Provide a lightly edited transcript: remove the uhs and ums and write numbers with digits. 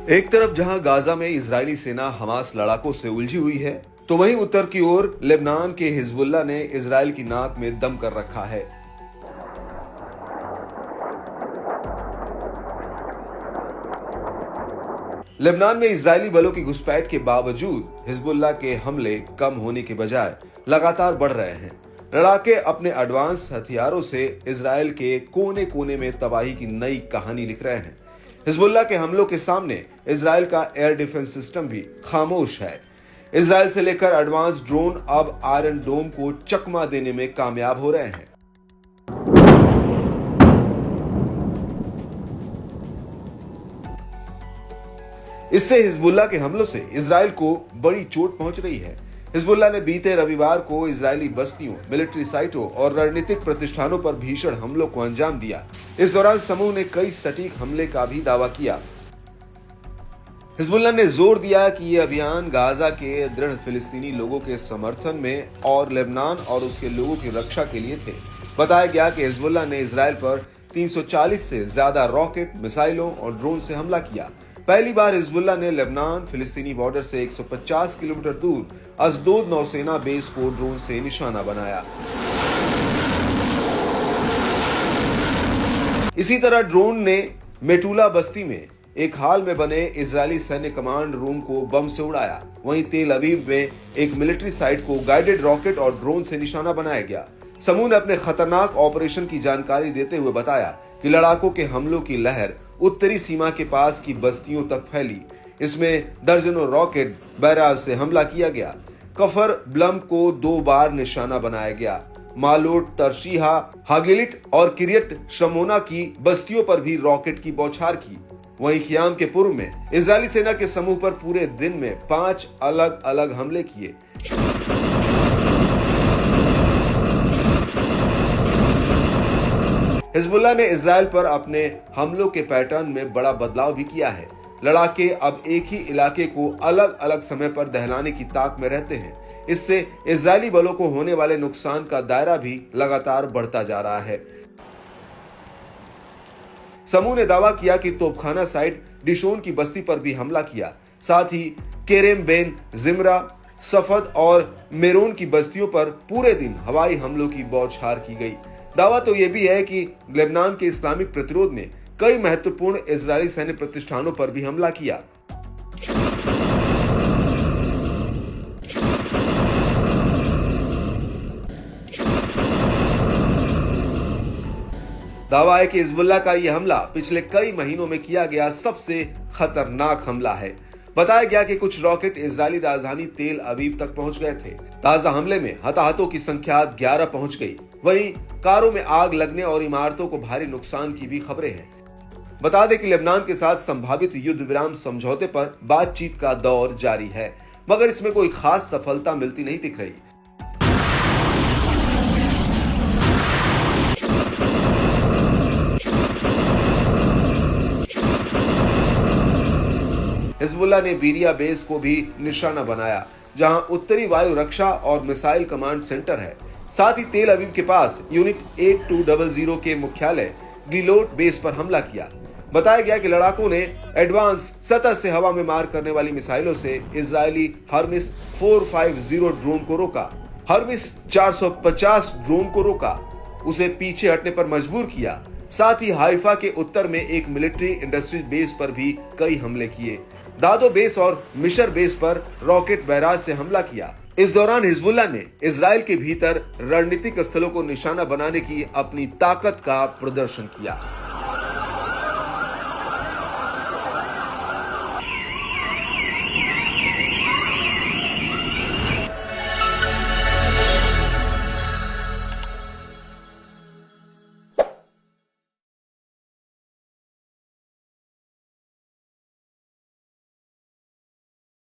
एक तरफ जहां गाजा में इजरायली सेना हमास लड़ाकों से उलझी हुई है, तो वहीं उत्तर की ओर लेबनान के हिजबुल्लाह ने इजरायल की नाक में दम कर रखा है। लेबनान में इजरायली बलों की घुसपैठ के बावजूद हिजबुल्लाह के हमले कम होने के बजाय लगातार बढ़ रहे हैं। लड़ाके अपने एडवांस हथियारों से इजरायल के कोने कोने में तबाही की नई कहानी लिख रहे हैं। हिजबुल्लाह के हमलों के सामने इजरायल का एयर डिफेंस सिस्टम भी खामोश है। इजरायल से लेकर एडवांस ड्रोन अब आयरन डोम को चकमा देने में कामयाब हो रहे हैं। इससे हिजबुल्लाह के हमलों से इजरायल को बड़ी चोट पहुंच रही है। हिजबुल्लाह ने बीते रविवार को इजरायली बस्तियों, मिलिट्री साइटों और रणनीतिक प्रतिष्ठानों पर भीषण हमलों को अंजाम दिया। इस दौरान समूह ने कई सटीक हमले का भी दावा किया। हिजबुल्लाह ने जोर दिया कि ये अभियान गाजा के दृढ़ फिलिस्तीनी लोगों के समर्थन में और लेबनान और उसके लोगों की रक्षा के लिए थे। बताया गया कि हिजबुल्लाह ने इजरायल पर 340 से ज्यादा रॉकेट, मिसाइलों और ड्रोन से हमला किया। पहली बार हिजबुल्लाह ने लेबनान फिलिस्तीनी बॉर्डर से 150 किलोमीटर दूर अशदोद नौसेना बेस को ड्रोन से निशाना बनाया। इसी तरह ड्रोन ने मेटुला बस्ती में एक हाल में बने इजरायली सैन्य कमांड रूम को बम से उड़ाया। वहीं तेल अवीव में एक मिलिट्री साइट को गाइडेड रॉकेट और ड्रोन से निशाना बनाया गया। समूह ने अपने खतरनाक ऑपरेशन की जानकारी देते हुए बताया कि लड़ाकों के हमलों की लहर उत्तरी सीमा के पास की बस्तियों तक फैली। इसमें दर्जनों रॉकेट बैराज से हमला किया गया। कफर ब्लम को 2 बार निशाना बनाया गया। मालोट, तरशीहा, हागिलिट और किरियट शमोना की बस्तियों पर भी रॉकेट की बौछार की। वहीं खियाम के पूर्व में इजरायली सेना के समूह पर पूरे दिन में 5 अलग अलग हमले किए। हिजबुल्लाह ने इजरायल पर अपने हमलों के पैटर्न में बड़ा बदलाव भी किया है। लड़ाके अब एक ही इलाके को अलग अलग समय पर दहलाने की ताक में रहते हैं। इससे इजरायली बलों को होने वाले नुकसान का दायरा भी लगातार बढ़ता जा रहा है। समूह ने दावा किया कि तोपखाना साइट डिशोन की बस्ती पर भी हमला किया। साथ ही केरेम बेन जिमरा, सफद और मेरोन की बस्तियों पर पूरे दिन हवाई हमलों की बौछार की गई। दावा तो यह भी है कि लेबनान के इस्लामिक प्रतिरोध ने कई महत्वपूर्ण इजरायली सैन्य प्रतिष्ठानों पर भी हमला किया। दावा है कि हिजबुल्लाह का यह हमला पिछले कई महीनों में किया गया सबसे खतरनाक हमला है। बताया गया कि कुछ रॉकेट इजरायली राजधानी तेल अवीव तक पहुंच गए थे। ताजा हमले में हताहतों की संख्या 11 पहुंच गई। वहीं कारों में आग लगने और इमारतों को भारी नुकसान की भी खबरें हैं। बता दें कि लेबनान के साथ संभावित युद्ध विराम समझौते पर बातचीत का दौर जारी है, मगर इसमें कोई खास सफलता मिलती नहीं दिख रही। हिजबुल्लाह ने बीरिया बेस को भी निशाना बनाया, जहां उत्तरी वायु रक्षा और मिसाइल कमांड सेंटर है। साथ ही तेल अवीव के पास यूनिट 8200 के मुख्यालय गिलोट बेस पर हमला किया। बताया गया कि लड़ाकों ने एडवांस सतह से हवा में मार करने वाली मिसाइलों से इजरायली हर्मिस 450 ड्रोन को रोका। हर्मिस 450 ड्रोन को रोका, उसे पीछे हटने पर मजबूर किया। साथ ही हाइफा के उत्तर में एक मिलिट्री इंडस्ट्री बेस पर भी कई हमले किए। दादो बेस और मिशर बेस पर रॉकेट बैराज से हमला किया। इस दौरान हिजबुल्लाह ने इजरायल के भीतर रणनीतिक स्थलों को निशाना बनाने की अपनी ताकत का प्रदर्शन किया।